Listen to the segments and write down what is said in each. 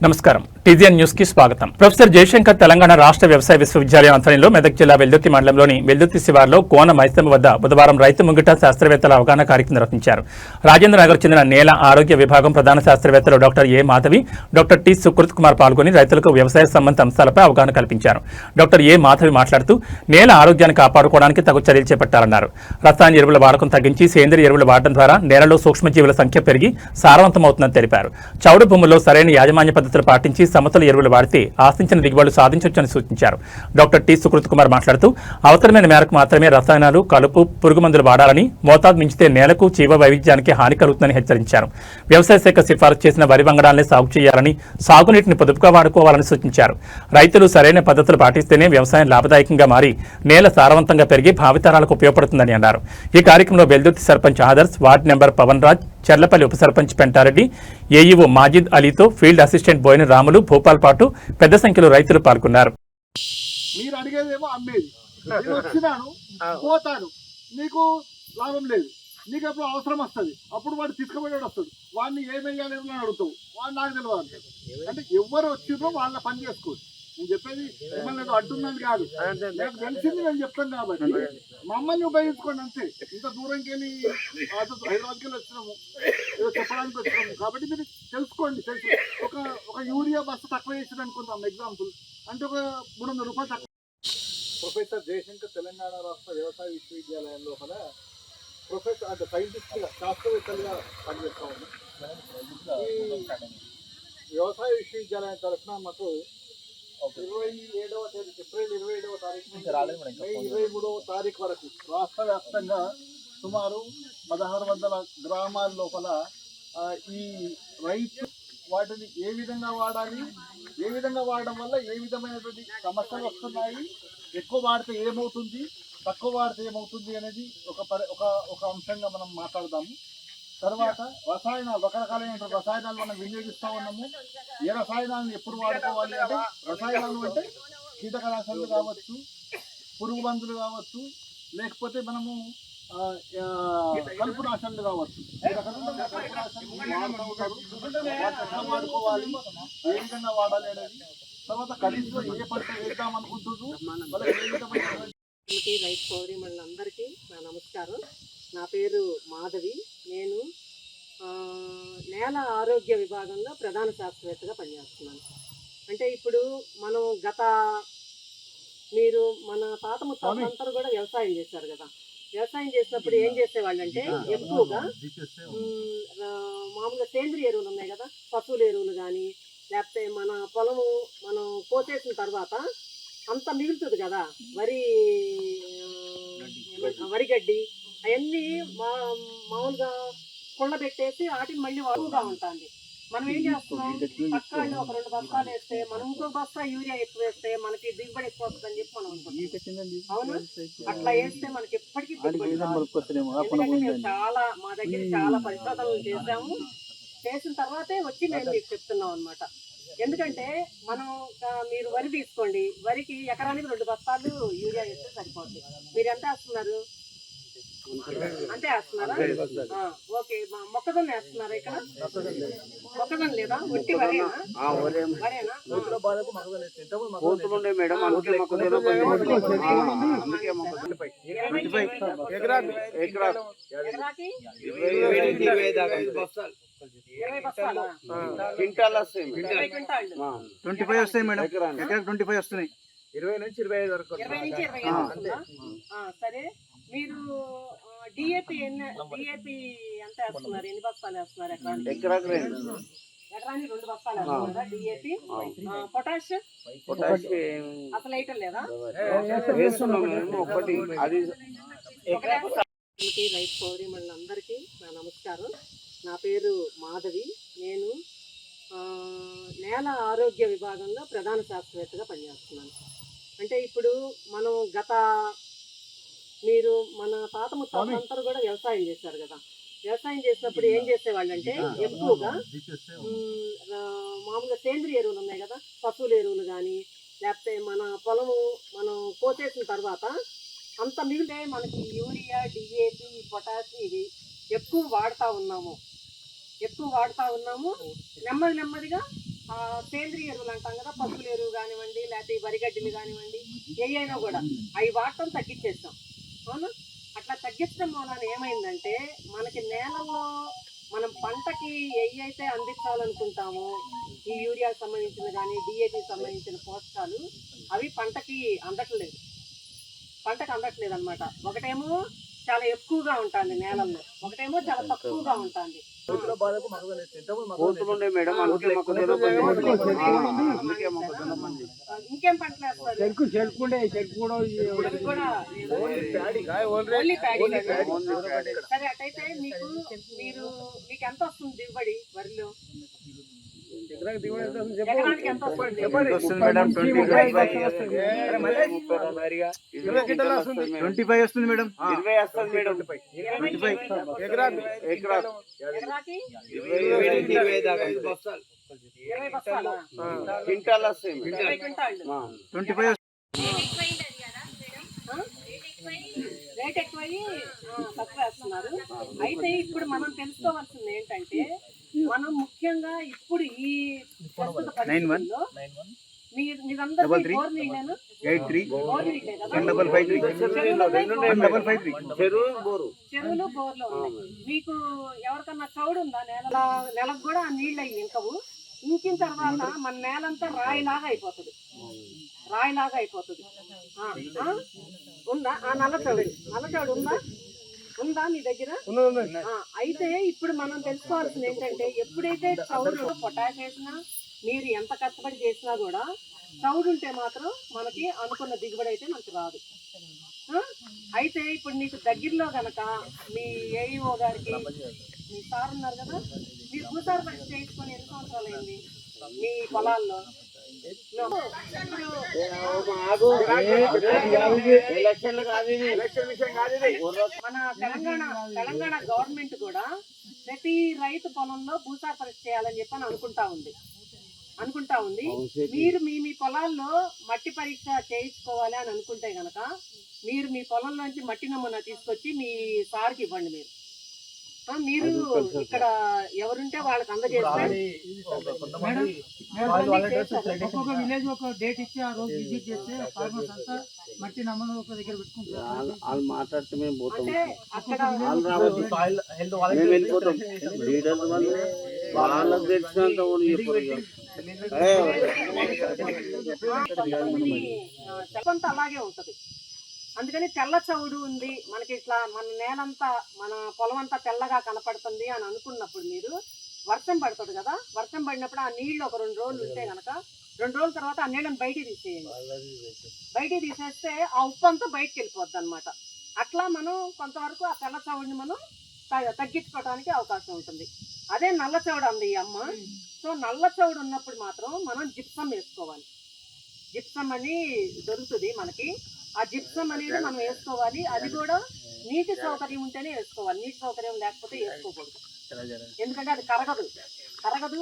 నమస్కారం TGN news కి స్వాగతం. ప్రొఫెసర్ జయశంకర్ తెలంగాణ రాష్ట్ర వ్యవసాయ విశ్వవిద్యాలయం ఆధ్వర్యంలో మెదక్ జిల్లా వెల్దుర్తి మండలంలోని వెల్దుర్తి శివార్లో కోన మైసమ్మ వద్ద బుధవారం రైతు ముంగిట శాస్త్రవేత్తల అవగాహన కార్యక్రమం నిర్వహించారు. రాజేంద్ర నగర్ చెందిన నేల ఆరోగ్య విభాగం ప్రధాన శాస్త్రవేత్తలు doctor A Madhavi, doctor T Sukrut Kumar పాల్గొని రైతులకు వ్యవసాయ సంబంధిత అంశాలపై అవగాహన కల్పించారు. డాక్టర్ ఏ మాధవి మాట్లాడుతూ నేల ఆరోగ్యాన్ని కాపాడుకోవడానికి తగు చర్యలు చేపట్టాలన్నారు. రసాయన ఎరువుల వాడకం తగ్గించి సేంద్రియ ఎరువులు వాడడం ద్వారా నేలలో సూక్ష్మజీవుల సంఖ్య పెరిగి సారవంతమవుతుందని తెలిపారు. చౌడు భూముల్లో సరైన యాజమాన్య పద్ధతులు పాటించి సమతుల ఎరువులు వాడితే ఆశించిన దిగుబడులు సాధించవచ్చని సూచించారు. డాక్టర్ టి సుకృత్ కుమార్ మాట్లాడుతూ అవసరమైన మేరకు మాత్రమే రసాయనాలు, కలుపు, పురుగు మందులు వాడాలని, మోతాదు మించితే నేలకు, జీవ వైవిధ్యానికి హాని కలుగుతుందని హెచ్చరించారు. వ్యవసాయ శాఖ సిఫారసు చేసిన వరి వంగడాలనే సాగు చేయాలని, సాగునీటిని పొదుపుగా వాడుకోవాలని సూచించారు. రైతులు సరైన పద్ధతులు పాటిస్తేనే వ్యవసాయం లాభదాయకంగా మారి నేల సారవంతంగా పెరిగి భావితరాలకు ఉపయోగపడుతుందని అన్నారు. ఈ కార్యక్రమంలో వెల్దుర్తి సర్పంచ్ ఆదర్శ్, వార్డు నెంబర్ పవన్ రాజ్, చర్లపల్లి ఉప సర్పంచ్ పెంటారెడ్డి, ఏఈఓ మాజిద్ అలీతో ఫీల్డ్ అసిస్టెంట్ బోయిన రాములు, భూపాల్ పాటు పెద్ద సంఖ్యలో రైతులు పాల్గొన్నారు. మీరు అడిగేదేమో అమ్మేది, నేను వచ్చినాను పోతాను, నీకు లాభం లేదు, నీకు ఎప్పుడు అవసరం వస్తుంది, అప్పుడు వాడు తీసుకుపోయాడు వస్తాడు, వాడిని ఏమేయాలి అని అడుగుతావు, వాడు నాకు తెలియదు. అంటే ఎవరు వచ్చిందో వాళ్ళ పని చేసుకోవచ్చు. నేను చెప్పేది మిమ్మల్ని అడ్డున్నది కాదు, నాకు తెలిసింది నేను చెప్తాను కాబట్టి మమ్మల్ని ఉపయోగించుకోండి అంతే. ఇంత దూరంకి వెళ్ళి హైదరాబాద్కి వెళ్ళి వచ్చినాము, ఏదో చెప్పడానికి వచ్చినాము కాబట్టి మీరు తెలుసుకోండి. తెలుసు ఒక యూరియా బస్సు తక్కువ చేసింది అనుకుందాం ఎగ్జాంపుల్, అంటే ఒక 300 రూపాయలు తక్కువ. ప్రొఫెసర్ జయశంకర్ తెలంగాణ రాష్ట్ర వ్యవసాయ విశ్వవిద్యాలయం లోపల ప్రొఫెసర్ అంటే సైంటిస్ట్గా, శాస్త్రవేత్తలుగా పనిచేస్తా ఉన్నాం. ఈ వ్యవసాయ విశ్వవిద్యాలయం తరఫున మాకు 27వ తేదీ ఏప్రిల్ 27వ తారీఖు మే 23వ తారీఖు వరకు రాష్ట్ర వ్యాప్తంగా సుమారు 1600 గ్రామాల లోపల ఈ రైతు వాటిని ఏ విధంగా వాడాలి, ఏ విధంగా వాడడం వల్ల ఏ విధమైనటువంటి సమస్యలు వస్తున్నాయి, ఎక్కువ వాడితే ఏమవుతుంది, తక్కువ వాడితే ఏమవుతుంది అనేది ఒక అంశంగా మనం మాట్లాడదాము. తర్వాత రసాయనాలు, రకరకాలైన రసాయనాలు మనం వినియోగిస్తూ ఉన్నాము. ఏ రసాయనాలను ఎప్పుడు వాడుకోవాలి అంటే, రసాయనాలు అంటే కీటకనాశనలు కావచ్చు, పురుగు మందులు కావచ్చు, లేకపోతే మనము కలుపు నాశనలు కావచ్చు. ఈ రకమైన కలుపు నాశనలు వాడుకోవాలి, ఏ విధంగా వాడాలి అనేది. తర్వాత ఖరీఫ్లో ఏ పంట వేద్దాం అనుకుంటున్నారు, రైతు సోదరి మనందరికీ నా నమస్కారం. నా పేరు మాధవి. నేను నేల ఆరోగ్య విభాగంలో ప్రధాన శాస్త్రవేత్తగా పనిచేస్తున్నాను. అంటే ఇప్పుడు మనం మన తాత ముత్తాతలందరూ కూడా వ్యవసాయం చేశారు కదా. వ్యవసాయం చేసినప్పుడు ఏం చేసేవాళ్ళు అంటే ఎక్కువగా మామూలుగా సేంద్రియ ఎరువులు ఉన్నాయి కదా, పశువుల ఎరువులు కానీ, లేకపోతే మన పొలము మనం కోసేసిన తర్వాత అంత మిగులుతుంది కదా, వరి గడ్డి అవన్నీ మామూలుగా కుండ పెట్టేసి వాటిని మళ్ళీ వరువుగా ఉంటుంది. మనం ఏం చేస్తున్నాం, పక్కాళ్ళు ఒక 2 బస్తాలు వేస్తే మనం ఇంకో బస్తా యూరియా ఎక్కువ వేస్తే మనకి దిగుబడి ఎక్కువ వస్తుందని చెప్పి మనం అనుకుంటాం. అవును, అట్లా వేస్తే మనకి ఎప్పటికీ మా దగ్గర చాలా పరిశోధనలు చేసాము. చేసిన తర్వాతే వచ్చి మేము మీకు చెప్తున్నాం అనమాట. ఎందుకంటే మీరు వరి తీసుకోండి, వరికి ఎకరానికి 2 బస్తాలు యూరియా వేస్తే సరిపోతుంది. మీరు ఎంత వేస్తున్నారు, అంతే వేస్తున్నారా? ఓకే. మొక్కజొన్న వేస్తున్నారా? ఇక్కడ మొక్కజొన్న లేదా, ఒట్టి వరేనా? ఎకరాకి 20 బస్తాలు 25 వస్తాయి మేడం, ఎకరాకి 25 వస్తున్నాయి. 20 నుంచి 25 వరకు. 20 నుంచి 25 సరే. మీరు డిఏపి ఎంత వేస్తున్నారు, ఎన్ని బస్తాలు వేస్తున్నారు ఎకరానికి? 2 బస్తాలు వేస్తున్నారా డిఏపి? పొటాష్ అసలు వేయటం లేదా? రైతు సోదరి మనందరికీ నా నమస్కారం. నా పేరు మాధవి. నేను నేల ఆరోగ్య విభాగంలో ప్రధాన శాస్త్రవేత్తగా పనిచేస్తున్నాను. అంటే ఇప్పుడు మనం మన తాత ముత్తాతలందరూ కూడా వ్యవసాయం చేశారు కదా. వ్యవసాయం చేసినప్పుడు ఏం చేసేవాళ్ళు అంటే ఎక్కువగా మామూలుగా సేంద్రియ ఎరువులు ఉన్నాయి కదా, పశువుల ఎరువులు కానీ, లేకపోతే మన పొలము మనం కోసేసిన తర్వాత అంత మిగిలితే మనకి యూరియా, డిఏపి, పొటాష్ ఇవి ఎక్కువ వాడుతూ ఉన్నాము. నెమ్మదిగా సేంద్రియ ఎరువులు అంటాం కదా, పప్పుల ఎరువు కానివ్వండి, లేకపోతే వరిగడ్డలు కానివ్వండి, ఏవైనా కూడా అవి వాడటం తగ్గించేస్తాం. అవును, అట్లా తగ్గించడం వలన ఏమైందంటే మనకి నేలల్లో మనం పంటకి అయితే అందించాలనుకుంటామో ఈ యూరియాకి సంబంధించిన కానీ డిఏపి సంబంధించిన పోషకాలు అవి పంటకి అందట్లేదు అనమాట. ఒకటేమో చాలా ఎక్కువగా ఉంటుంది నేలల్లో, ఒకటేమో చాలా తక్కువగా ఉంటుంది. ఇంకేం పంటలు వేస్తారు? సరే, అటైతే మీకు ఎంత వస్తుంది దిగుబడి వరిలో? ఎకరానికి ఎంత వస్తుంది? 25 వస్తుంది మేడం. 20 వస్తుంది మేడం. 20 వస్తుంది మేడం. 25 ఎకరాకి 20 దాకా 20 బస్తాలా? క్వింటాల్ వస్తాయి. 20 క్వింటాళ్ళు. 25 రేట్ ఎక్కువయ్యి తక్కువ వేస్తున్నారు. అయితే ఇప్పుడు మనం తెలుసుకోవాల్సింది ఏంటంటే, మనం ముఖ్యంగా ఇప్పుడు ఈ ప్రస్తుత పరిస్థితుల్లో మీరందరూ బోర్ నీళ్ళేనా? 83 బోర్ నీళ్ళే కదా? 155 చెరువులు బోర్లు ఉన్నాయి. మీకు ఎవరికన్నా చౌడు ఉందా? నెలకు కూడా ఆ నీళ్ళు అయ్యి ఇంకవు. ఇంకిన తర్వాత మన నేలంతా రాయిలాగా అయిపోతుంది. ఉందా ఆ నల్లచౌడు ఉందా మీ దగ్గర? అయితే ఇప్పుడు మనం తెలుసుకోవాల్సింది ఏంటంటే, ఎప్పుడైతే చౌడు పొటాష్ వేసినా మీరు ఎంత కష్టపడి చేసినా కూడా చౌడు ఉంటే మాత్రం మనకి అనుకున్న దిగుబడి అయితే మనకి రాదు. అయితే ఇప్పుడు నీకు దగ్గరలో గనక మీ ఏఈఓ గారికి, మీ సార్ ఉన్నారు కదా, మీరు భూసార పరీక్ష చేయించుకొని ఎన్ని సంవత్సరాలు అయింది మీ పొలాల్లో? మన తెలంగాణ గవర్నమెంట్ కూడా ప్రతి రైతు పొలంలో భూసార పరీక్ష చేయాలని చెప్పని అనుకుంటా ఉంది. మీరు మీ పొలాల్లో మట్టి పరీక్ష చేయించుకోవాలి అని అనుకుంటే గనక మీరు మీ పొలంలోంచి మట్టి నమూనా తీసుకొచ్చి మీ సార్కి ఇవ్వండి. మీరు ఇక్కడ ఎవరుంటే వాళ్ళకి అందజేస్తారు. ఒక్కొక్క విలేజ్ ఒక డేట్ ఇచ్చి ఆ రోజు విజిట్ చేస్తే ఫార్మర్స్ అంతా మట్టి నమూనా ఒక దగ్గర పెట్టుకుంటారు. అంటే అక్కడ చెప్పంతా అలాగే ఉంటది. అందుకని తెల్ల చౌడు ఉంది మనకి, ఇట్లా మన నేలంతా మన పొలం అంతా తెల్లగా కనపడుతుంది అని అనుకున్నప్పుడు మీరు వర్షం పడుతుంది కదా, వర్షం పడినప్పుడు ఆ నీళ్లు ఒక 2 రోజులు ఉంటే కనుక 2 రోజుల తర్వాత ఆ నీళ్ళని బయటికి తీసేస్తే ఆ ఉప్పు అంతా బయటకు వెళ్ళిపోద్ది అనమాట. అట్లా మనం కొంతవరకు ఆ తెల్ల చౌడుని మనం తగ్గించుకోవడానికి అవకాశం ఉంటుంది. అదే నల్ల చౌడు అంది ఈ అమ్మ. సో నల్ల చౌడు ఉన్నప్పుడు మాత్రం మనం జిప్సం వేసుకోవాలి. జిప్సం అని దొరుకుతుంది మనకి. ఆ జిప్సం అనేది మనం వేసుకోవాలి. అది కూడా నీటి సౌకర్యం ఉంటేనే వేసుకోవాలి, నీటి సౌకర్యం లేకపోతే వేసుకోకూడదు. ఎందుకంటే అది కరగదు,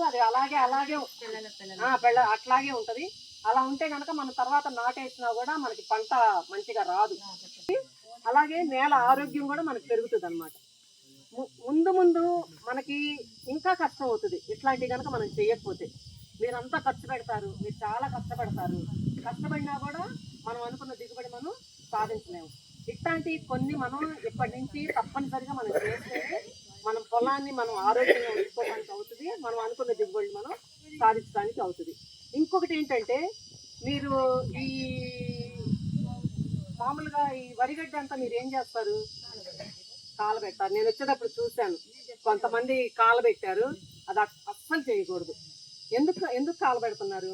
అది అలాగే అట్లాగే ఉంటది. అలా ఉంటే కనుక మనం తర్వాత నాటేసినా కూడా మనకి పంట మంచిగా రాదు. అలాగే నేల ఆరోగ్యం కూడా మనకి పెరుగుతుంది అనమాట. ముందు మనకి ఇంకా కష్టం అవుతుంది ఇట్లాంటివి కనుక మనం చేయకపోతే. మీరంతా ఖర్చు పెడతారు, మీరు చాలా కష్టపడినా కూడా మనం అనుకున్న దిగుబడి మనం సాధించలేము. ఇట్లాంటి కొన్ని మనం ఇప్పటి నుంచి తప్పనిసరిగా మనం చేస్తే మన పొలాన్ని మనం ఆరోగ్యంగా ఉంచుకోవడానికి అవుతుంది, మనం అనుకున్న దిగుబడి మనం సాధించడానికి అవుతుంది. ఇంకొకటి ఏంటంటే, మీరు ఈ మామూలుగా ఈ వరిగడ్డ అంతా మీరు ఏం చేస్తారు? కాలబెట్టారు. నేను వచ్చేటప్పుడు చూశాను కొంతమంది కాలబెట్టారు. అది అస్సలు చేయకూడదు. ఎందుకు కాలబెడుతున్నారు?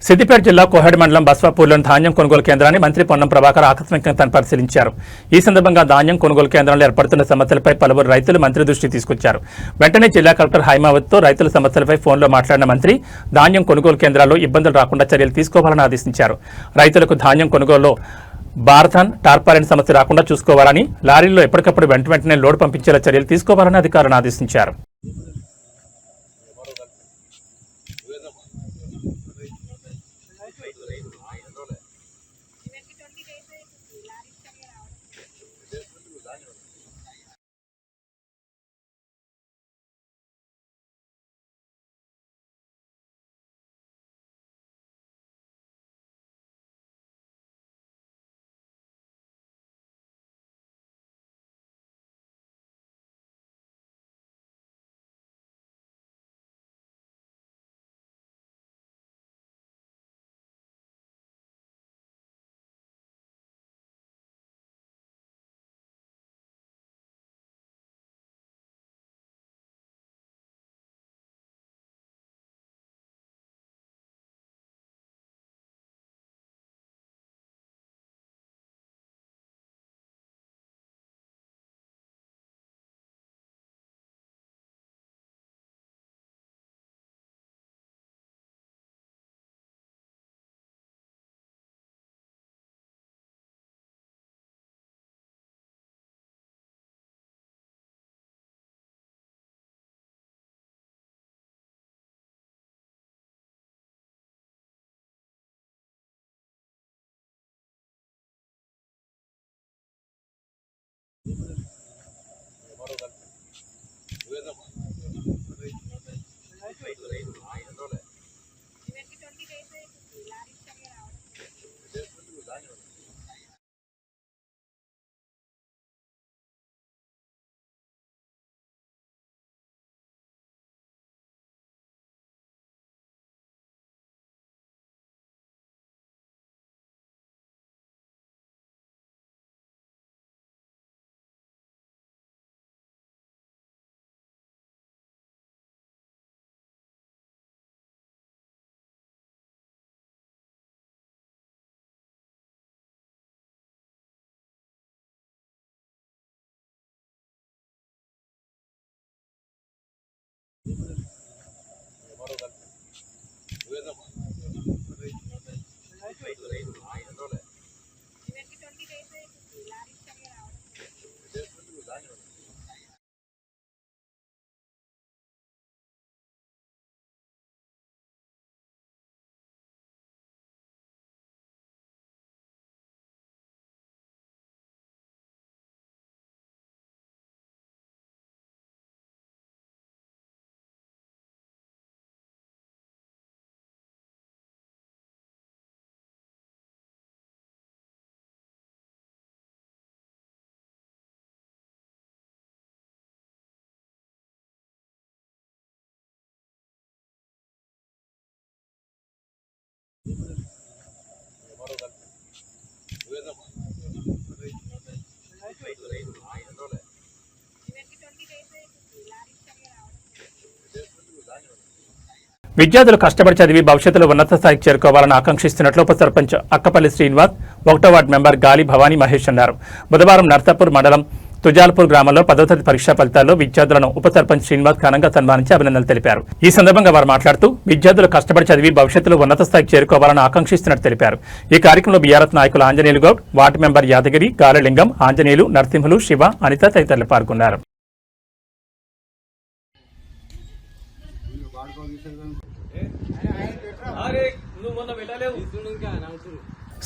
సిద్దిపేట జిల్లా కోహెడ మండలం బస్వాపూర్లోని ధాన్యం కొనుగోలు కేంద్రాన్ని మంత్రి పొన్నం ప్రభాకర్ ఆకస్మికంగా పరిశీలించారు. ఈ సందర్భంగా ధాన్యం కొనుగోలు కేంద్రంలో ఏర్పడుతున్న సమస్యలపై పలువురు రైతులు మంత్రి దృష్టికి తీసుకొచ్చారు. వెంటనే జిల్లా కలెక్టర్ హైమావత్తో రైతుల సమస్యలపై ఫోన్లో మాట్లాడిన మంత్రి ధాన్యం కొనుగోలు కేంద్రాల్లో ఇబ్బందులు రాకుండా చర్యలు తీసుకోవాలని ఆదేశించారు. రైతులకు ధాన్యం కొనుగోలులో బారథాన్, టార్పాలిన్ సమస్య రాకుండా చూసుకోవాలని, లారీల్లో ఎప్పటికప్పుడు వెంటనే లోడ్ పంపించేలా చర్యలు తీసుకోవాలని అధికారులను ఆదేశించారు. విద్యార్థులు కష్టపడి చదివి భవిష్యత్తులో ఉన్నత స్థాయికి చేరుకోవాలని ఆకాంక్షిస్తున్నట్లు ఉప సర్పంచ్ అక్కపల్లి శ్రీనివాస్ 1వ వార్డు మెంబర్ గాలి భవానీ మహేష్ అన్నారు. బుధవారం నర్సాపూర్ మండలం తుజాల్పూర్ గ్రామంలో 10వ తరగతి పరీక్షా ఫలితాల్లో విద్యార్థులను ఉప సర్పంచ్ శ్రీనివాస్ ఘనంగా సన్మానించి అభినందనలు తెలిపారు. ఈ సందర్భంగా వారు మాట్లాడుతూ విద్యార్థులు కష్టపడి చదివి భవిష్యత్తులో ఉన్నత స్థాయికి చేరుకోవాలని ఆకాంక్షిస్తున్నట్టు తెలిపారు. ఈ కార్యక్రమంలో బీఆర్ఎస్ నాయకులు ఆంజనేయులు గౌడ్, వార్డు మెంబర్ యాదగిరి, గాలలింగం, ఆంజనేయులు, నరసింహులు, శివ, అనిత తదితరులు పాల్గొన్నారు.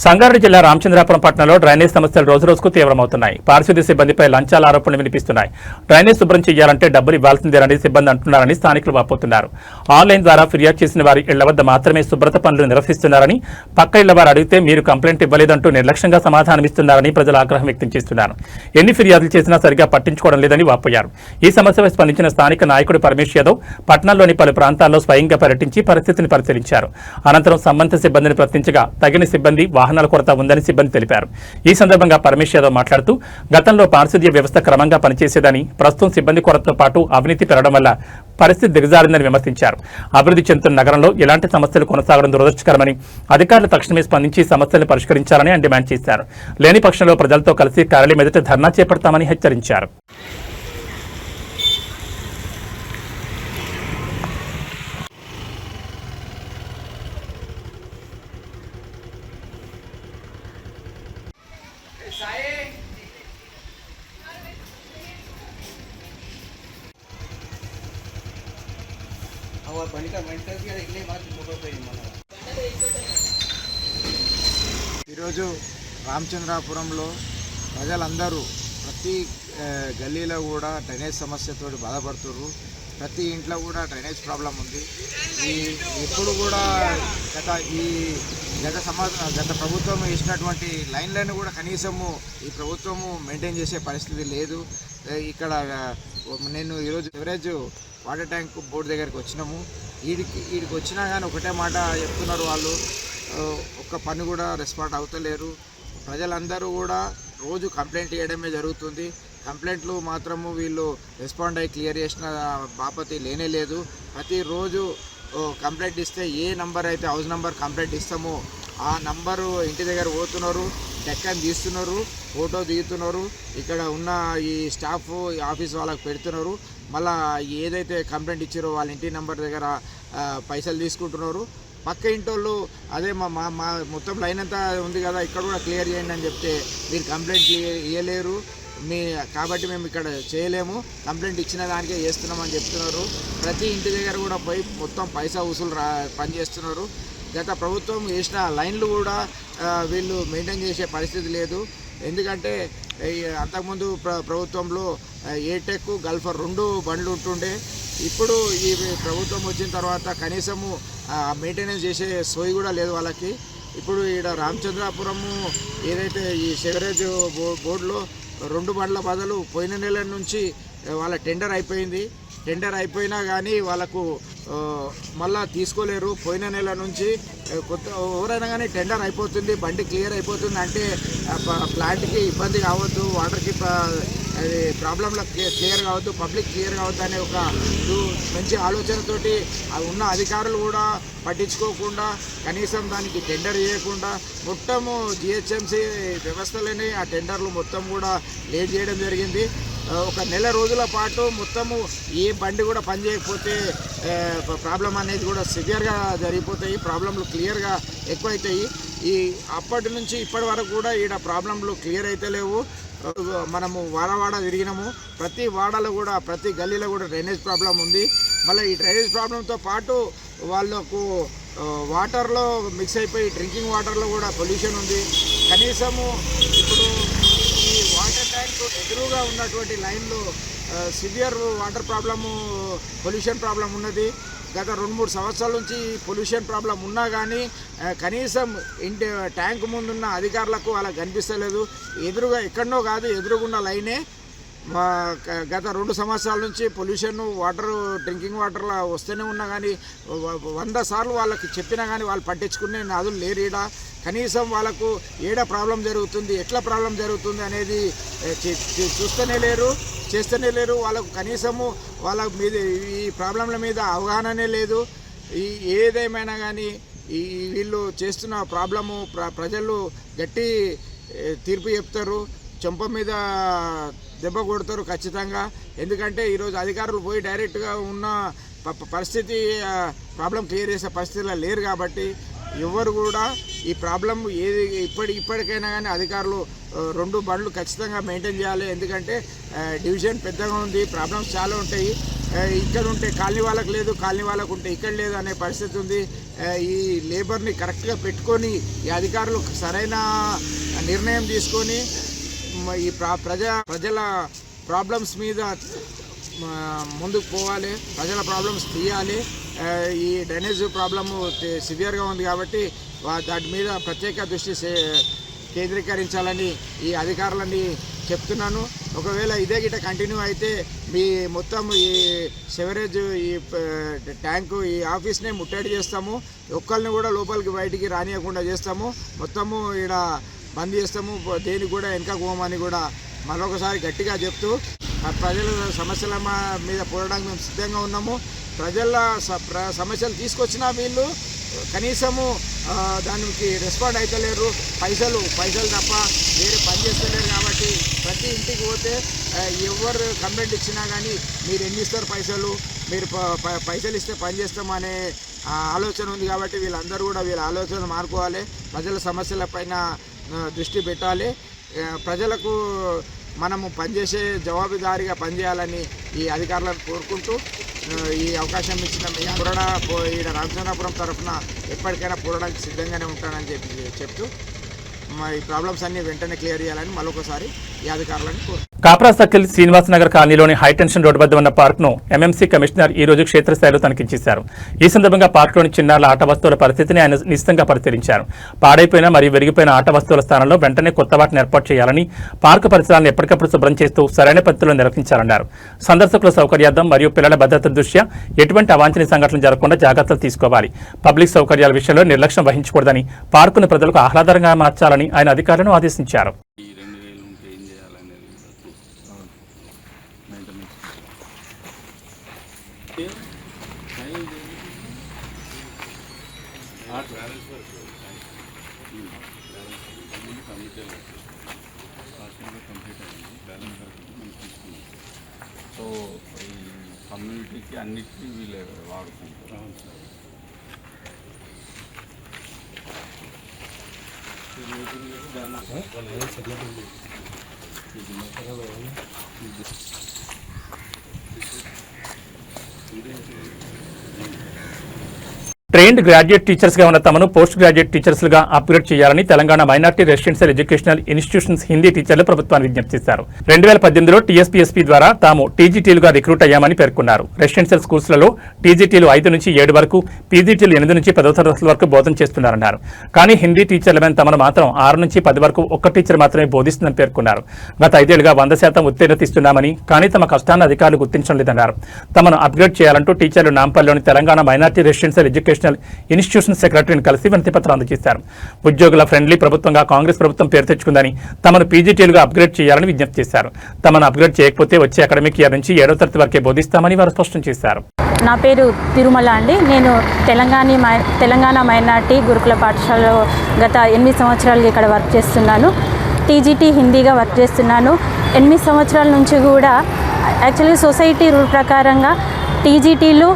సంగారెడ్డి జిల్లా రామచంద్రాపురం పట్టణంలో డ్రైనేజ్ సమస్యలు రోజురోజుకు తీవ్రమవుతున్నాయి. పారిశుద్ధ్య సిబ్బందిపై లంచాల ఆరోపణలు వినిపిస్తున్నాయి. డ్రైనేజ్ శుభ్రం చేయాలంటే డబ్బులు ఇవ్వాల్సిందేనని సిబ్బంది అంటున్నారని స్థానికులు వాపోతున్నారు. ఆన్లైన్ ద్వారా ఫిర్యాదు చేసిన వారి ఇళ్ల వద్ద మాత్రమే శుభ్రత పనులు నిర్వహిస్తున్నారని, పక్క ఇళ్ల వారు అడిగితే మీరు కంప్లైంట్ ఇవ్వలేదంటూ నిర్లక్ష్యంగా సమాధానమిస్తున్నారని ప్రజలు ఆగ్రహం వ్యక్తం చేస్తున్నారు. ఎన్ని ఫిర్యాదులు చేసినా సరిగా పట్టించుకోవడం లేదని వాపోయారు. ఈ సమస్యపై స్పందించిన స్థానిక నాయకుడు పరమేశ్ యాదవ్ పట్టణంలోని పలు ప్రాంతాల్లో స్వయంగా పర్యటించి పరిస్థితిని పరిశీలించారు. అనంతరం సంబంధిత సిబ్బందిని ప్రశ్నించగా తగిన సిబ్బంది, వాహనాల కొరత ఉందని సిబ్బంది తెలిపారు. ఈ సందర్భంగా పరమేశ్ యాదవ్ మాట్లాడుతూ గతంలో పారిశుద్ధ్య వ్యవస్థ క్రమంగా పనిచేసేదని, ప్రస్తుతం సిబ్బంది కొరతతో పాటు అవినీతి పెరగడం వల్ల పరిస్థితి దిగజారిందని విమర్శించారు. అభివృద్ధి చెందుతున్న నగరంలో ఎలాంటి సమస్యలు కొనసాగడం దురదృష్టకరమని, అధికారులు తక్షణమే స్పందించి సమస్యలను పరిష్కరించాలని ఆయన డిమాండ్ చేశారు. లేని పక్షంలో ప్రజలతో కలిసి కార్యాలయం ఎదుట ధర్నా చేపడతామని హెచ్చరించారు. ఈరోజు రామచంద్రాపురంలో ప్రజలందరూ ప్రతి గల్లీలో కూడా డ్రైనేజ్ సమస్యతో బాధపడుతున్నారు. ప్రతి ఇంట్లో కూడా డ్రైనేజ్ ప్రాబ్లం ఉంది. ఎప్పుడు కూడా గత ప్రభుత్వం వేసినటువంటి లైన్లను కూడా కనీసము ఈ ప్రభుత్వము మెయింటైన్ చేసే పరిస్థితి లేదు. ఇక్కడ నేను ఈరోజు ఎవరేజ్ వాటర్ ట్యాంక్ బోర్డు దగ్గరికి వచ్చినాము. వీడికి వచ్చినా కానీ ఒకటే మాట చెప్తున్నారు, వాళ్ళు ఒక్క పని కూడా రెస్పాండ్ అవుతలేరు. ప్రజలందరూ కూడా రోజు కంప్లైంట్ చేయడమే జరుగుతుంది. కంప్లైంట్లు మాత్రము వీళ్ళు రెస్పాండ్ అయ్యి క్లియర్ చేసిన బాపతి లేనే లేదు. ప్రతిరోజు కంప్లైంట్ ఇస్తే ఏ నంబర్ అయితే హౌస్ నంబర్ కంప్లైంట్ ఇస్తామో ఆ నంబరు ఇంటి దగ్గర పోతున్నారు, డెక్కని తీస్తున్నారు, ఫోటో దిగుతున్నారు. ఇక్కడ ఉన్న ఈ స్టాఫ్ ఆఫీస్ వాళ్ళకి పెడుతున్నారు. మళ్ళీ ఏదైతే కంప్లైంట్ ఇచ్చారో వాళ్ళ ఇంటి నెంబర్ దగ్గర పైసలు తీసుకుంటున్నారు. పక్క ఇంటోళ్ళు అదే మా మొత్తం లైన్ అంతా ఉంది కదా, ఇక్కడ కూడా క్లియర్ చేయండి అని చెప్తే మీరు కంప్లైంట్ ఇవ్వలేరు కాబట్టి మేము ఇక్కడ చేయలేము, కంప్లైంట్ ఇచ్చిన దానికే చేస్తున్నామని చెప్తున్నారు. ప్రతి ఇంటి దగ్గర కూడా పోయి మొత్తం పైసా వసూలు పనిచేస్తున్నారు. గత ప్రభుత్వం వేసిన లైన్లు కూడా వీళ్ళు మెయింటైన్ చేసే పరిస్థితి లేదు. ఎందుకంటే అంతకుముందు ప్రభుత్వంలో ఏటెక్ గల్ఫర్ 2 బండ్లు ఉంటుండే. ఇప్పుడు ఈ ప్రభుత్వం వచ్చిన తర్వాత కనీసము మెయింటెనెన్స్ చేసే సోయి కూడా లేదు వాళ్ళకి. ఇప్పుడు ఇక్కడ రామచంద్రాపురము ఏదైతే ఈ సివరేజ్ బోర్డులో 2 బండ్ల బదులు పోయిన నెల నుంచి వాళ్ళ టెండర్ అయిపోయింది. టెండర్ అయిపోయినా కానీ వాళ్ళకు మళ్ళా తీసుకోలేరు. పోయిన నెల నుంచి కొత్త ఎవరైనా కానీ టెండర్ అయిపోతుంది, బండి క్లియర్ అయిపోతుంది అంటే ప్లాంట్కి ఇబ్బంది కావద్దు, వాటర్కి అది ప్రాబ్లంలో క్లియర్ కావద్దు, పబ్లిక్ క్లియర్ కావద్దు అనే ఒక మంచి ఆలోచనతోటి ఉన్న అధికారులు కూడా పట్టించుకోకుండా కనీసం దానికి టెండర్ చేయకుండా మొత్తము జిహెచ్ఎంసీ వ్యవస్థలోనే ఆ టెండర్లు మొత్తం కూడా లేట్ చేయడం జరిగింది. ఒక నెల రోజుల పాటు మొత్తము ఏ బండి కూడా పనిచేయకపోతే ప్రాబ్లం అనేది కూడా సివియర్గా జరిగిపోతాయి, ప్రాబ్లంలు క్లియర్గా ఎక్కువైతాయి. అప్పటి నుంచి ఇప్పటి వరకు కూడా ఈడ ప్రాబ్లంలు క్లియర్ అయితే లేవు. మనము వాడ తిరిగినాము, ప్రతి వాడలో కూడా ప్రతి గల్లీలో కూడా డ్రైనేజ్ ప్రాబ్లం ఉంది. మళ్ళీ ఈ డ్రైనేజ్ ప్రాబ్లంతో పాటు వాళ్ళకు వాటర్లో మిక్స్ అయిపోయి డ్రింకింగ్ వాటర్లో కూడా పొల్యూషన్ ఉంది. కనీసము ఇప్పుడు ఈ వాటర్ ట్యాంక్ ఎదురుగా ఉన్నటువంటి లైన్లో severe water problem, pollution problem ఉన్నది. గత 2-3 సంవత్సరాల నుంచి పొల్యూషన్ ప్రాబ్లం ఉన్నా కానీ కనీసం ఇంటి ట్యాంక్ ముందున్న అధికారులకు అలా కనిపిస్తలేదు. ఎదురుగా ఎక్కడనో కాదు, ఎదురుగున్న లైనే గత 2 సంవత్సరాల నుంచి పొల్యూషన్ వాటర్ డ్రింకింగ్ వాటర్లో వస్తూనే ఉన్నా కానీ 100 సార్లు వాళ్ళకి చెప్పినా కానీ వాళ్ళు పట్టించుకునే నాదులు లేరీడ. కనీసం వాళ్ళకు ఏడ ప్రాబ్లం జరుగుతుంది, ఎట్లా ప్రాబ్లం జరుగుతుంది అనేది చూస్తూనే లేరు, చేస్తూనే లేరు. వాళ్ళకు కనీసము వాళ్ళ మీద ఈ ప్రాబ్లంల మీద అవగాహనే లేదు. ఏదేమైనా కానీ వీళ్ళు చేస్తున్న ప్రాబ్లము ప్రజలు గట్టి తీర్పు చెప్తారు, చెంప మీద దెబ్బ కొడతారు ఖచ్చితంగా. ఎందుకంటే ఈరోజు అధికారులు పోయి డైరెక్ట్గా ఉన్న పరిస్థితి ప్రాబ్లం క్లియర్ చేసే పరిస్థితిలో లేరు కాబట్టి ఎవరు కూడా ఈ ప్రాబ్లం ఇప్పటికైనా కానీ అధికారులు 2 బండ్లు ఖచ్చితంగా మెయింటైన్ చేయాలి. ఎందుకంటే డివిజన్ పెద్దగా ఉంది, ప్రాబ్లమ్స్ చాలా ఉంటాయి. ఇక్కడ ఉంటే కాలనీ వాళ్ళకు లేదు, కాలనీ వాళ్ళకు ఉంటే ఇక్కడ లేదు అనే పరిస్థితి ఉంది. ఈ లేబర్ని కరెక్ట్గా పెట్టుకొని ఈ అధికారులు సరైన నిర్ణయం తీసుకొని ఈ ప్రజల ప్రాబ్లమ్స్ మీద ముందుకు పోవాలి, ప్రజల ప్రాబ్లమ్స్ తీయాలి. ఈ డ్రైనేజ్ ప్రాబ్లము సివియర్గా ఉంది కాబట్టి దాని మీద ప్రత్యేక దృష్టి కేంద్రీకరించాలని ఈ అధికారులని చెప్తున్నాను. ఒకవేళ ఇదే గిట్ట కంటిన్యూ అయితే మీ మొత్తం ఈ సెవరేజ్ ఈ ట్యాంకు ఈ ఆఫీస్నే ముట్టడి చేస్తాము, ఒక్కరిని కూడా లోపలికి బయటికి రానియకుండా చేస్తాము, మొత్తము ఇక్కడ బంద్ చేస్తాము, దేనికి కూడా వెనక పోమని కూడా మరొకసారి గట్టిగా చెప్తూ ప్రజల సమస్యల మీద పోరాడడానికి మేము సిద్ధంగా ఉన్నాము. ప్రజల సమస్యలు తీసుకొచ్చినా వీళ్ళు కనీసము దానికి రెస్పాండ్ అవుతలేరు. పైసలు తప్ప వేరే పని చేస్తలేరు. కాబట్టి ప్రతి ఇంటికి పోతే ఎవరు కంప్లైంట్ ఇచ్చినా కానీ మీరు ఎన్ని ఇస్తారు పైసలు, మీరు పైసలు ఇస్తే పని చేస్తామనే ఆలోచన ఉంది. కాబట్టి వీళ్ళందరూ కూడా వీళ్ళ ఆలోచన మార్చుకోవాలి, ప్రజల సమస్యలపైన దృష్టి పెట్టాలి. ప్రజలకు మనము పనిచేసే జవాబుదారీగా పనిచేయాలని ఈ అధికారులను కోరుకుంటూ ఈ అవకాశం ఇచ్చిన మీ కూడా ఈ రామచంద్రాపురం తరఫున ఎప్పటికైనా పోరాడానికి సిద్ధంగానే ఉంటానని చెప్తూ ఈ ప్రాబ్లమ్స్ అన్ని వెంటనే క్లియర్ చేయాలని మరొకసారి ఈ అధికారులను కోరుతున్నాను. కాప్రా సర్కిల్ శ్రీనివాస్ నగర్ కాలనీలోని హైటెన్షన్ రోడ్డు వద్ద ఉన్న పార్క్ను ఎంఎంసీ కమిషనర్ ఈ రోజు క్షేత్రస్థాయిలో తనిఖీంచారు. ఈ సందర్భంగా పార్క్లోని చిన్నారుల ఆట వస్తువుల పరిస్థితిని ఆయన నిశితంగా పరిశీలించారు. పాడైపోయిన మరియు విరిగిపోయిన ఆట వస్తువుల స్థానంలో వెంటనే కొత్త వాటిని ఏర్పాటు చేయాలని, పార్కు పరిసరాలను ఎప్పటికప్పుడు శుభ్రం చేస్తూ సరైన పద్ధతిలో నిర్వహించాలన్నారు. సందర్శకుల సౌకర్యార్థం మరియు పిల్లల భద్రత దృష్ట్యా ఎటువంటి అవాంఛనీయ సంఘటనలు జరగకుండా జాగ్రత్తలు తీసుకోవాలి. పబ్లిక్ సౌకర్యాల విషయంలో నిర్లక్ష్యం వహించకూడదని, పార్కును ప్రజలకు ఆహ్లాదకరంగా మార్చాలని ఆయన అధికారులను ఆదేశించారు. సో ఈ కమ్యూనిటీకి అన్నిటికీ వీళ్ళు వాడుకుంటారు. ట్రైన్డ్ గ్రాడ్యుయేట్ టీచర్స్ గా ఉన్న తమను పోస్ట్ గ్రాడ్యుయేట్ టీచర్స్ గా అప్గ్రేడ్ చేయాలని Telangana minority residential educational institutions Hindi టీచర్లు ప్రభుత్వాన్ని విజ్ఞప్తి చేశారు. 2018లో టీఎస్పీఎస్పీ ద్వారా తాము టీజీటీలుగా రిక్రూట్ అయ్యామని పేర్కొన్నారు. రెసిడెన్షియల్ స్కూల్స్లలో టీజీటీలు 5 నుంచి 7 వరకు, పీజీటీలు 8 నుంచి 10వ తరగతుల వరకు బోధన చేస్తున్నారన్నారు. కానీ హిందీ టీచర్లమైన తమను మాత్రం 6 నుంచి 10 వరకు ఒక్క టీచర్ మాత్రమే బోధిస్తుందని పేర్కొన్నారు. గత 5 ఏళ్లుగా 100% ఉత్తీర్ణత ఇస్తున్నామని, కానీ తమ కష్టాన్ని అధికారులు గుర్తించడం లేదన్నారు. తమను అప్గ్రేడ్ చేయాలంటూ టీచర్లు నాంపల్లిలోని Telangana minority residential education educational institution సెక్రటరీని కలిసి వినతిపత్రం అందజేశారు. ఉద్యోగుల ఫ్రెండ్లీ ప్రభుత్వంగా కాంగ్రెస్ ప్రభుత్వం పేరు తెచ్చుకుందని, తమను పీజీటీలుగా అప్గ్రేడ్ చేయాలని విజ్ఞప్తి చేశారు. తమను అప్గ్రేడ్ చేయకపోతే వచ్చే అకాడమిక్ ఇయర్ నుంచి 7వ తరగతి వరకే బోధిస్తామని వారు స్పష్టం చేశారు. నా పేరు తిరుమల అండి. నేను తెలంగాణ మైనార్టీ గురుకుల పాఠశాలలో గత 8 సంవత్సరాలుగా ఇక్కడ వర్క్ చేస్తున్నాను. టీజీటీ హిందీగా వర్క్ చేస్తున్నాను. 8 సంవత్సరాల నుంచి కూడా యాక్చువల్లీ సొసైటీ రూల్ ప్రకారంగా టీజీటీలు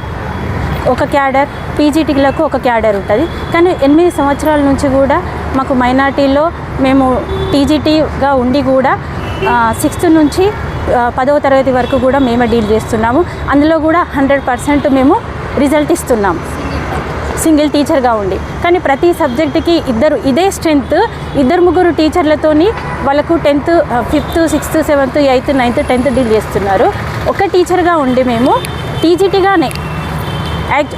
ఒక క్యాడర్, పీజీటీలకు ఒక క్యాడర్ ఉంటుంది. కానీ 8 సంవత్సరాల నుంచి కూడా మాకు మైనార్టీలో మేము టీజీటీగా ఉండి కూడా 6th నుంచి 10వ తరగతి వరకు కూడా మేమే డీల్ చేస్తున్నాము. అందులో కూడా 100% మేము రిజల్ట్ ఇస్తున్నాము సింగిల్ టీచర్గా ఉండి. కానీ ప్రతి సబ్జెక్టుకి ఇదే స్ట్రెంత్ 2-3 టీచర్లతోని వాళ్ళకు 10th, 5th, 6th, 7th, 8th, 9th, 10th deal చేస్తున్నారు. ఒక టీచర్గా ఉండి మేము టీజీటీగానే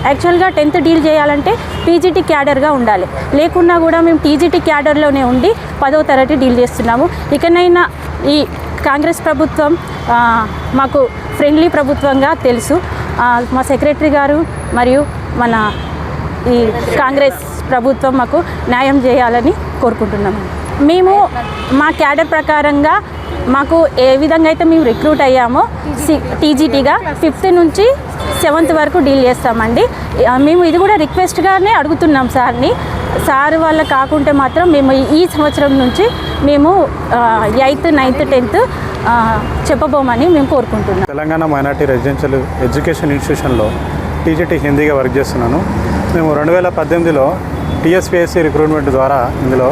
యాక్చువల్గా 10th డీల్ చేయాలంటే పీజీటీ క్యాడర్గా ఉండాలి. లేకున్నా కూడా మేము టీజీటీ క్యాడర్లోనే ఉండి 10వ తరగతి డీల్ చేస్తున్నాము. ఇకనైనా ఈ కాంగ్రెస్ ప్రభుత్వం మాకు ఫ్రెండ్లీ ప్రభుత్వంగా తెలుసు. మా సెక్రటరీ గారు మరియు మన ఈ కాంగ్రెస్ ప్రభుత్వం మాకు న్యాయం చేయాలని కోరుకుంటున్నాము. మేము మా క్యాడర్ ప్రకారంగా మాకు ఏ విధంగా అయితే మేము రిక్రూట్ అయ్యామో టీజీటీగా 5th నుంచి 7th వరకు డీల్ చేస్తామండి. మేము ఇది కూడా రిక్వెస్ట్గానే అడుగుతున్నాం సార్ని. సార్ వల్ల కాకుంటే మాత్రం మేము ఈ సంవత్సరం నుంచి మేము 8th, 9th, 10th చెప్పబోమని మేము కోరుకుంటున్నాం. తెలంగాణ మైనార్టీ రెసిడెన్షియల్ ఎడ్యుకేషన్ ఇన్స్టిట్యూషన్లో టీజీటీ హిందీగా వర్క్ చేస్తున్నాను. మేము 2018లో టీఎస్పీఎస్సీ రిక్రూట్మెంట్ ద్వారా ఇందులో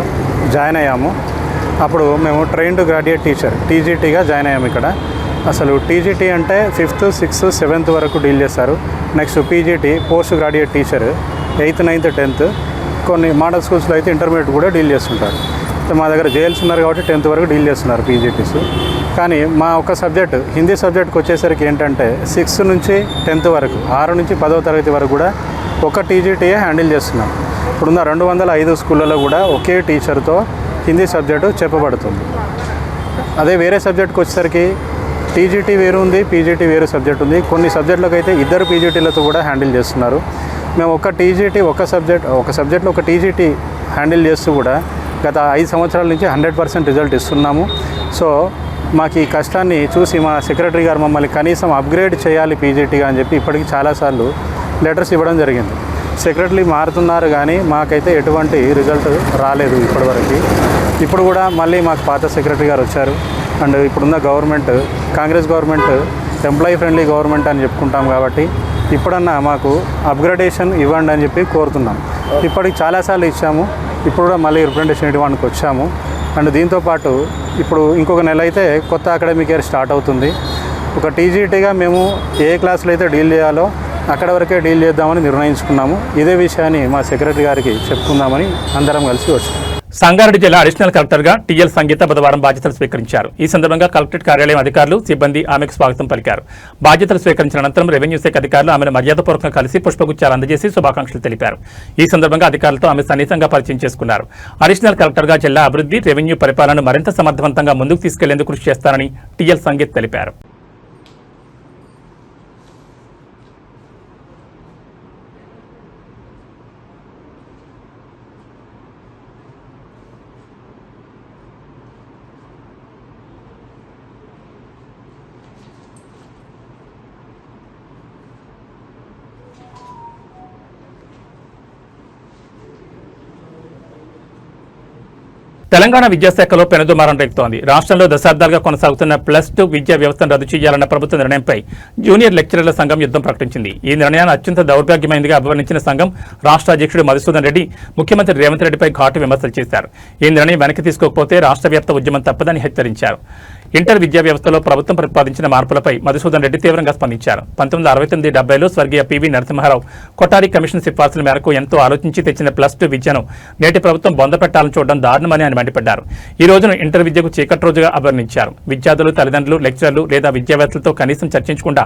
జాయిన్ అయ్యాము. అప్పుడు మేము ట్రైన్డ్ గ్రాడ్యుయేట్ టీచర్ టీజీటీగా జాయిన్ అయ్యాము. ఇక్కడ అసలు టీజీటీ అంటే 5th, 6th, 7th వరకు డీల్ చేస్తారు. Next PGT post graduate teacher 8th, 9th, 10th. కొన్ని మోడల్ స్కూల్స్లో అయితే ఇంటర్మీడియట్ కూడా డీల్ చేస్తుంటారు. మా దగ్గర జేఎల్స్ ఉన్నారు కాబట్టి 10th వరకు డీల్ చేస్తున్నారు పీజీటీస్. కానీ మా ఒక సబ్జెక్ట్ హిందీ సబ్జెక్ట్కి వచ్చేసరికి ఏంటంటే 6th నుంచి 10th వరకు 6 నుంచి 10వ తరగతి వరకు కూడా ఒక టీజీటీయే హ్యాండిల్ చేస్తున్నాం. ఇప్పుడున్న 205 స్కూళ్ళలో కూడా ఒకే టీచర్తో హిందీ సబ్జెక్టు చెప్పబడుతుంది. అదే వేరే సబ్జెక్ట్కి వచ్చేసరికి టీజీటీ వేరు ఉంది, పీజీటీ వేరు సబ్జెక్ట్ ఉంది. కొన్ని సబ్జెక్టులకు అయితే 2 పీజీటీలతో కూడా హ్యాండిల్ చేస్తున్నారు. మేము ఒక టీజీటీ ఒక సబ్జెక్ట్లో ఒక టీజీటీ హ్యాండిల్ చేస్తూ కూడా గత 5 సంవత్సరాల నుంచి 100% రిజల్ట్ ఇస్తున్నాము. సో మాకు ఈ కష్టాన్ని చూసి మా సెక్రటరీ గారు మమ్మల్ని కనీసం అప్గ్రేడ్ చేయాలి పీజీటీగా అని చెప్పి ఇప్పటికీ చాలాసార్లు లెటర్స్ ఇవ్వడం జరిగింది. సెక్రటరీ మారుతున్నారు కానీ మాకైతే ఎటువంటి రిజల్ట్ రాలేదు ఇప్పటివరకు. ఇప్పుడు కూడా మళ్ళీ మాకు పాత సెక్రటరీ గారు వచ్చారు. అండ్ ఇప్పుడున్న government Congress government employee friendly government అని చెప్పుకుంటాం కాబట్టి ఇప్పుడన్నా మాకు అప్గ్రేడేషన్ ఇవ్వండి అని చెప్పి కోరుతున్నాం. ఇప్పటికి చాలాసార్లు ఇచ్చాము. ఇప్పుడు కూడా మళ్ళీ రిప్రజెంటేషన్ ఇవ్వడానికి వచ్చాము. అండ్ దీంతోపాటు ఇప్పుడు ఇంకొక నెల అయితే కొత్త అకాడమిక్ ఇయర్ స్టార్ట్ అవుతుంది. ఒక టీజీటీగా మేము ఏ క్లాసులో అయితే డీల్ చేయాలో అక్కడ వరకే డీల్ చేద్దామని నిర్ణయించుకున్నాము. ఇదే విషయాన్ని మా సెక్రటరీ గారికి చెప్పుకుందామని అందరం కలిసి వచ్చాము. సంగారెడ్డి జిల్లా అడిషనల్ కలెక్టర్గా టీఎల్ సంగీత బుధవారం బాధ్యతలు స్వీకరించారు. ఈ సందర్భంగా కలెక్టరేట్ కార్యాలయం అధికారులు, సిబ్బంది ఆమెకు స్వాగతం పలికారు. బాధ్యతలు స్వీకరించిన అనంతరం రెవెన్యూ శాఖ అధికారులు ఆమెను మర్యాదపూర్వకంగా కలిసి పుష్పగుచ్చాలు అందజేసి శుభాకాంక్షలు తెలిపారు. ఈ సందర్భంగా అధికారులతో ఆమె సన్నిహితంగా పరిచయం చేసుకున్నారు. అడిషనల్ కలెక్టర్గా జిల్లా అభివృద్ధి, రెవెన్యూ పరిపాలనను మరింత సమర్థవంతంగా ముందుకు తీసుకెళ్లేందుకు కృషి చేస్తారని టీఎల్ సంగీత్ తెలిపారు. తెలంగాణ విద్యాశాఖలో పెనుదుమారం రేగుతోంది. రాష్ట్రంలో దశాబ్దాలుగా కొనసాగుతున్న +2 విద్యా వ్యవస్థను రద్దు చేయాలన్న ప్రభుత్వ నిర్ణయంపై జూనియర్ లెక్చరర్ల సంఘం యుద్ధం ప్రకటించింది. ఈ నిర్ణయాన్ని అత్యంత దౌర్భాగ్యమైనదిగా అభివర్ణించిన సంఘం రాష్ట్ర అధ్యక్షుడు మధుసూదన్ రెడ్డి ముఖ్యమంత్రి రేవంత్ రెడ్డిపై ఘాటు విమర్శలు చేశారు. ఈ నిర్ణయం వెనక్కి తీసుకోకపోతే రాష్ట్ర వ్యాప్త ఉద్యమం తప్పదని హెచ్చరించారు. ఇంటర్ విద్యా వ్యవస్థలో ప్రభుత్వం ప్రతిపాదించిన మార్పులపై మధుసూదన్ రెడ్డి తీవ్రంగా స్పందించారు. 1969-70లో స్వర్గీయ పివి నరసింహారావు కొఠారి కమిషన్ సిఫార్సుల మేరకు ఎంతో ఆలోచించి తెచ్చిన +2 విద్యను నేటి ప్రభుత్వం బొందపెట్టాలని చూడడం దారుణమని ఆయన మండిపడ్డారు. ఈ రోజును ఇంటర్ విద్యకు చీకటి రోజుగా అభివర్ణించారు. విద్యార్థులు, తల్లిదండ్రులు, లెక్చరర్లు లేదా విద్యావేత్తలతో కనీసం చర్చించకుండా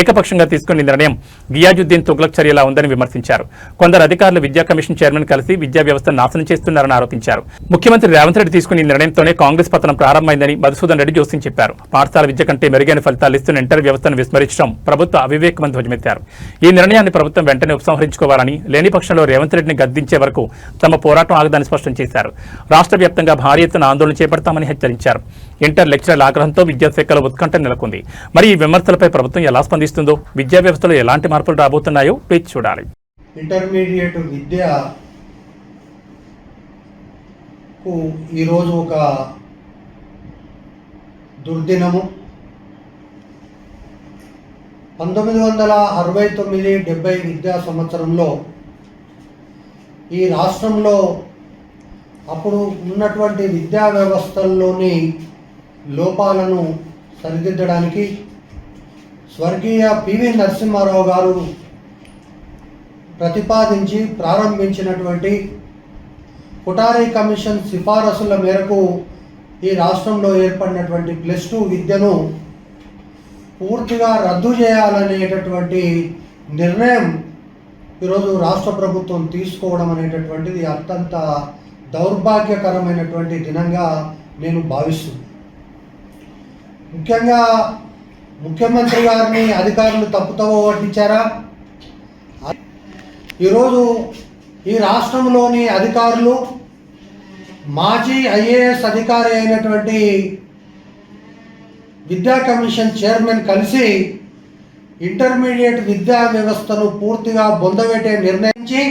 ఏకపక్షంగా తీసుకున్న నిర్ణయం గియాజుద్దీన్ తుగ్లక్ చర్యలా ఉందని విమర్శించారు. కొందరు అధికారులు విద్యా కమిషన్ చైర్మన్ కలిసి విద్యా వ్యవస్థను నాశనం చేస్తున్నారని ఆరోపించారు. ముఖ్యమంత్రి రేవంత్ రెడ్డి తీసుకున్న ఈ నిర్ణయంతోనే కాంగ్రెస్ పతనం ప్రారంభమైందని మధుసూదన్ రెడ్డి జోస్యం చెప్పారు. పాఠశాల విద్య కంటే మెరుగైన ఫలితాలు ఇస్తున్న ఇంటర్ వ్యవస్థను విస్మరించడం ప్రభుత్వ అవివేకమని ధ్వజమెత్తారు. ఈ నిర్ణయాన్ని ప్రభుత్వం వెంటనే ఉపసంహరించుకోవాలని, లేని పక్షంలో రేవంత్ రెడ్డిని గద్దించే వరకు తమ పోరాటం ఆగదని స్పష్టం చేశారు. రాష్ట్ర వ్యాప్తంగా భారీ ఎత్తున ఆందోళన చేపడతామని హెచ్చరించారు. ఇంటర్ లెక్చరర్ల ఆగ్రహంతో విద్యాశాఖలో ఉత్కంఠ నెలకొంది. మరి ఈ విమర్శలపై ప్రభుత్వం ఎలా స్పందిస్తుందో, విద్యా వ్యవస్థలో ఎలాంటి మార్పులు రాబోతున్నాయో వేచి చూడాలి. ఇంటర్మీడియట్ విద్యకు ఈరోజు ఒక దుర్దినము. 1969-70 విద్యా సంవత్సరంలో ఈ రాష్ట్రంలో అప్పుడు ఉన్నటువంటి విద్యా వ్యవస్థల్లోని లోపాలను సరిదిద్దడానికి స్వర్గీయ పివి నరసింహారావు గారు ప్రతిపాదించి ప్రారంభించినటువంటి కుటారి కమిషన్ సిఫారసుల మేరకు ఈ రాష్ట్రంలో ఏర్పడినటువంటి +2 విద్యను పూర్తిగా రద్దు చేయాలనేటటువంటి నిర్ణయం ఈరోజు రాష్ట్ర ప్రభుత్వం తీసుకోవడం అనేటటువంటిది అత్యంత దౌర్భాగ్యకరమైనటువంటి దినంగా నేను భావిస్తున్నాను. ముఖ్యంగా ముఖ్యమంత్రి గారిని అధికారులు తప్పుతవ పట్టించారా? ఈరోజు ఈ రాష్ట్రంలోని అధికారులు మాజీ ఐఏఎస్ అధికారి అయినటువంటి విద్యా కమిషన్ చైర్మన్ కలిసి ఇంటర్మీడియట్ విద్యా వ్యవస్థను పూర్తిగా బొందబెట్టే నిర్ణయించి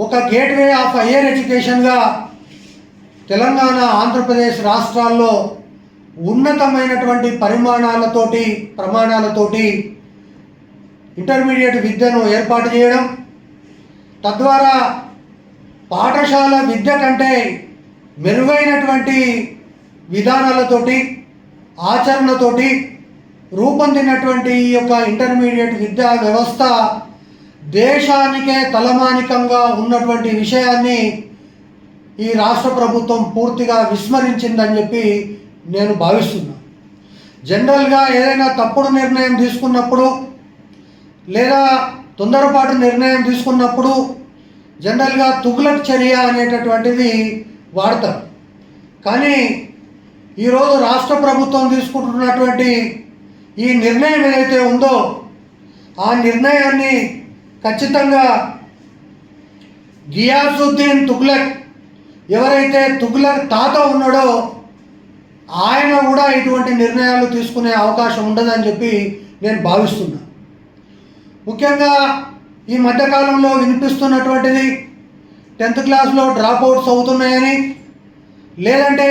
ఒక గేట్వే ఆఫ్ హైయర్ ఎడ్యుకేషన్గా తెలంగాణ, ఆంధ్రప్రదేశ్ రాష్ట్రాల్లో ఉన్నతమైనటువంటి ప్రమాణాలతోటి ఇంటర్మీడియట్ విద్యను ఏర్పాటు చేయడం, తద్వారా పాఠశాల విద్య కంటే మెరుగైనటువంటి విధానాలతోటి, ఆచరణతోటి రూపొందినటువంటి ఈ యొక్క ఇంటర్మీడియట్ విద్యా వ్యవస్థ దేశానికే తలమానికంగా ఉన్నటువంటి విషయాన్ని ఈ రాష్ట్ర ప్రభుత్వం పూర్తిగా విస్మరించిందని చెప్పి నేను భావిస్తున్నాను. జనరల్గా ఏదైనా తప్పుడు నిర్ణయం తీసుకున్నప్పుడు లేదా తొందరపాటు నిర్ణయం తీసుకున్నప్పుడు జనరల్గా తుగ్లక్ చర్య అనేటటువంటిది వాడతారు. కానీ ఈరోజు రాష్ట్ర ప్రభుత్వం తీసుకుంటున్నటువంటి ఈ నిర్ణయం ఏదైతే ఉందో ఆ నిర్ణయాన్ని ఖచ్చితంగా గియాసుద్దీన్ తుగ్లక్, ఎవరైతే తుగ్లక్ తాత ఉన్నాడో ఆయన కూడా ఇటువంటి నిర్ణయాలు తీసుకునే అవకాశం ఉండదని చెప్పి నేను భావిస్తున్నా. ముఖ్యంగా ఈ మధ్యకాలంలో వినిపిస్తున్నటువంటిది 10th క్లాస్లో డ్రాప్అవుట్స్ అవుతున్నాయని, లేదంటే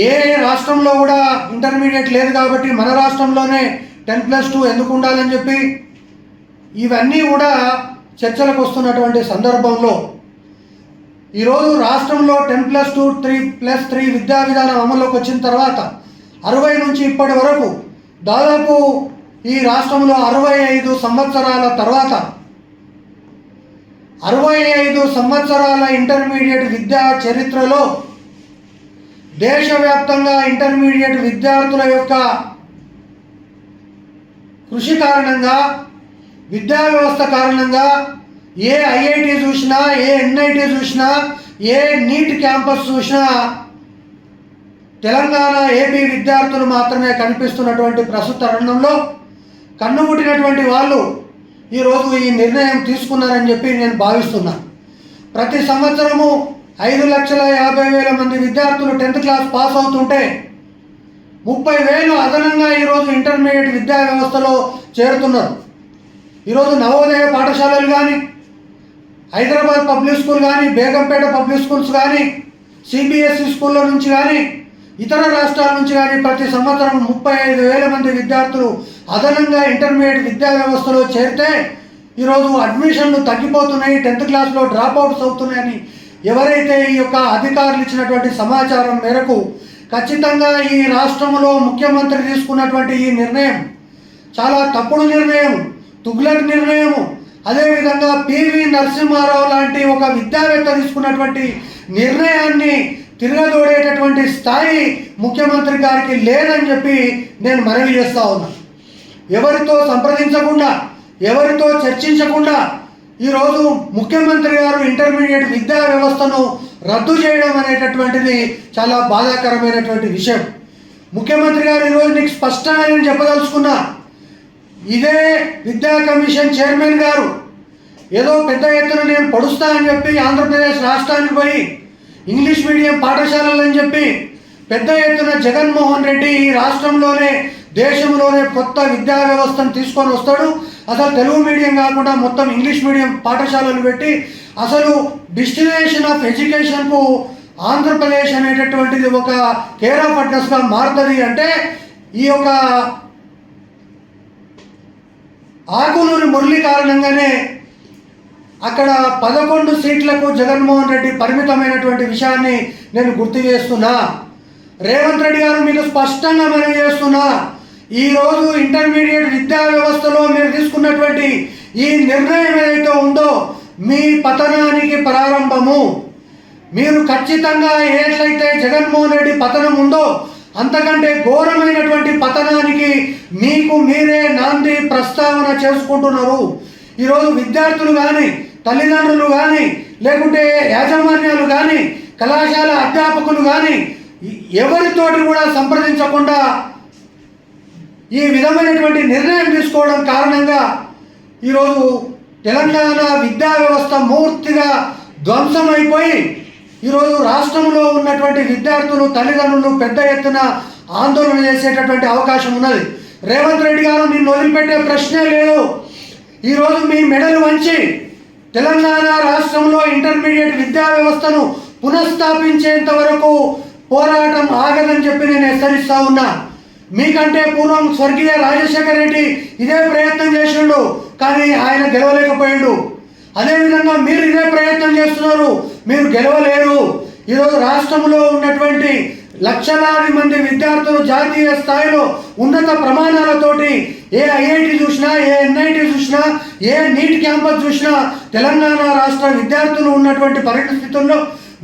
ఏ రాష్ట్రంలో కూడా ఇంటర్మీడియట్ లేదు కాబట్టి మన రాష్ట్రంలోనే 10+2 ఎందుకు ఉండాలని చెప్పి ఇవన్నీ కూడా చర్చలకు వస్తున్నటువంటి సందర్భంలో ఈరోజు రాష్ట్రంలో 10+2 3+3 విద్యా విధానం అమల్లోకి వచ్చిన తర్వాత 60 నుంచి ఇప్పటి వరకు దాదాపు ఈ రాష్ట్రంలో 65 సంవత్సరాల తర్వాత 65 సంవత్సరాల ఇంటర్మీడియట్ విద్యా చరిత్రలో దేశవ్యాప్తంగా ఇంటర్మీడియట్ విద్యార్థుల యొక్క కృషి కారణంగా, విద్యా వ్యవస్థ కారణంగా ఏ ఐఐటి చూసినా, ఏ ఎన్ఐటి చూసినా, ఏ నీట్ క్యాంపస్ చూసినా తెలంగాణ, ఏపీ విద్యార్థులు మాత్రమే కనిపిస్తున్నటువంటి ప్రస్తుత తరుణంలో కన్నుముట్టినటువంటి వాళ్ళు ఈరోజు ఈ నిర్ణయం తీసుకున్నారని చెప్పి నేను భావిస్తున్నాను. ప్రతి సంవత్సరము 5,50,000 మంది విద్యార్థులు 10th క్లాస్ పాస్ అవుతుంటే 30,000 అదనంగా ఈరోజు ఇంటర్మీడియట్ విద్యా వ్యవస్థలో చేరుతున్నారు. ఈరోజు నవోదయ పాఠశాలలు కానీ, హైదరాబాద్ పబ్లిక్ స్కూల్ కానీ, బేగంపేట పబ్లిక్ స్కూల్స్ కానీ, సిబిఎస్ఈ స్కూళ్ళ నుంచి కానీ, ఇతర రాష్ట్రాల నుంచి కానీ ప్రతి సంవత్సరం 35,000 మంది విద్యార్థులు అదనంగా ఇంటర్మీడియట్ విద్యా వ్యవస్థలో చేరితే ఈరోజు అడ్మిషన్లు తగ్గిపోతున్నాయి, 10th క్లాస్లో డ్రాప్అవుట్స్ అవుతున్నాయని ఎవరైతే ఈ యొక్క అధికారులు ఇచ్చినటువంటి సమాచారం మేరకు ఖచ్చితంగా ఈ రాష్ట్రంలో ముఖ్యమంత్రి తీసుకున్నటువంటి ఈ నిర్ణయం చాలా తప్పుడు నిర్ణయం, తుగ్లక్ నిర్ణయము. అదేవిధంగా పివి నరసింహారావు లాంటి ఒక విద్యావేత్త తీసుకున్నటువంటి నిర్ణయాన్ని తిరగదోడేటటువంటి స్థాయి ముఖ్యమంత్రి గారికి లేదని చెప్పి నేను మనవి చేస్తా ఉన్నా. ఎవరితో సంప్రదించకుండా, ఎవరితో చర్చించకుండా ఈరోజు ముఖ్యమంత్రి గారు ఇంటర్మీడియట్ విద్యా వ్యవస్థను రద్దు చేయడం అనేటటువంటిది చాలా బాధాకరమైనటువంటి విషయం. ముఖ్యమంత్రి గారు ఈరోజు నీకు స్పష్టంగా నేను చెప్పదలుచుకున్నా, ఇదే విద్యా కమిషన్ చైర్మన్ గారు ఏదో పెద్ద ఎత్తున నేను పొడుస్తా అని చెప్పి ఆంధ్రప్రదేశ్ రాష్ట్రానికి పోయి ఇంగ్లీష్ మీడియం పాఠశాలలు అని చెప్పి పెద్ద ఎత్తున జగన్మోహన్ రెడ్డి ఈ రాష్ట్రంలోనే దేశంలోనే కొత్త విద్యా వ్యవస్థను తీసుకొని వస్తాడు. అసలు తెలుగు మీడియం కాకుండా మొత్తం ఇంగ్లీష్ మీడియం పాఠశాలలు పెట్టి అసలు డిస్టినేషన్ ఆఫ్ ఎడ్యుకేషన్కు ఆంధ్రప్రదేశ్ అనేటటువంటిది ఒక కేర్ ఆఫ్ అడ్రస్గా మారుతుంది. అంటే ఈ యొక్క ఆకునూరి మురళి కారణంగానే అక్కడ 11 సీట్లకు జగన్మోహన్ రెడ్డి పరిమితమైనటువంటి విషయాన్ని నేను గుర్తు చేస్తున్నా. రేవంత్ రెడ్డి గారు మీకు స్పష్టంగా మనం చేస్తున్నా, ఈరోజు ఇంటర్మీడియట్ విద్యా వ్యవస్థలో మీరు తీసుకున్నటువంటి ఈ నిర్ణయం ఏదైతే ఉందో మీ పతనానికి ప్రారంభము. మీరు ఖచ్చితంగా ఎట్లయితే జగన్మోహన్ రెడ్డి పతనం ఉందో అంతకంటే ఘోరమైనటువంటి పతనానికి మీకు మీరే నాంది ప్రస్తావన చేసుకుంటున్నారు. ఈరోజు విద్యార్థులు కానీ, తల్లిదండ్రులు కానీ, లేకుంటే యాజమాన్యాలు కానీ, కళాశాల అధ్యాపకులు కానీ ఎవరితోటి కూడా సంప్రదించకుండా ఈ విధమైనటువంటి నిర్ణయం తీసుకోవడం కారణంగా ఈరోజు తెలంగాణ విద్యా వ్యవస్థ పూర్తిగా ధ్వంసమైపోయి ఈరోజు రాష్ట్రంలో ఉన్నటువంటి విద్యార్థులు, తల్లిదండ్రులు పెద్ద ఎత్తున ఆందోళన చేసేటటువంటి అవకాశం ఉన్నది. రేవంత్ రెడ్డి గారు నిన్ను వదిలిపెట్టే ప్రశ్నే లేదు. ఈరోజు మీ మెడలు వంచి తెలంగాణ రాష్ట్రంలో ఇంటర్మీడియట్ విద్యా వ్యవస్థను పునఃస్థాపించేంత వరకు పోరాటం ఆగదని చెప్పి నేను హెచ్చరిస్తా ఉన్నా. మీకంటే పూర్వం స్వర్గీయ రాజశేఖర రెడ్డి ఇదే ప్రయత్నం చేసిండు, కానీ ఆయన గెలవలేకపోయాడు. అదేవిధంగా మీరు ఇదే ప్రయత్నం చేస్తున్నారు, మీరు గెలవలేరు. ఈరోజు రాష్ట్రంలో ఉన్నటువంటి లక్షలాది మంది విద్యార్థులు జాతీయ స్థాయిలో ఉన్నత ప్రమాణాలతోటి ఏ ఐఐటి చూసినా, ఏ ఎన్ఐటి చూసినా, ఏ నీట్ క్యాంపస్ చూసినా తెలంగాణ రాష్ట్ర విద్యార్థులు ఉన్నటువంటి పరిస్థితుల్లో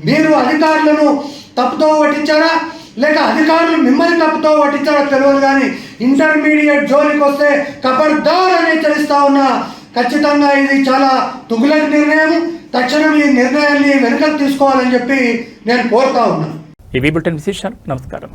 మీరు అధికారులను తప్పుతో పట్టించారా, లేక అధికారులు మిమ్మల్ని తప్పుతో పట్టించారో తెలియదు, కానీ ఇంటర్మీడియట్ జోలికి వస్తే ఖబర్దార్ అని హెచ్చరిస్తా ఉన్నా. ఖచ్చితంగా ఇది చాలా తుగులకి నిర్ణయం. తక్షణం ఈ నిర్ణయాన్ని వెనుకకు తీసుకోవాలని చెప్పి నేను కోరుతా ఉన్నా. ఇవి బులెటిన్ విశేషాలు. నమస్కారం.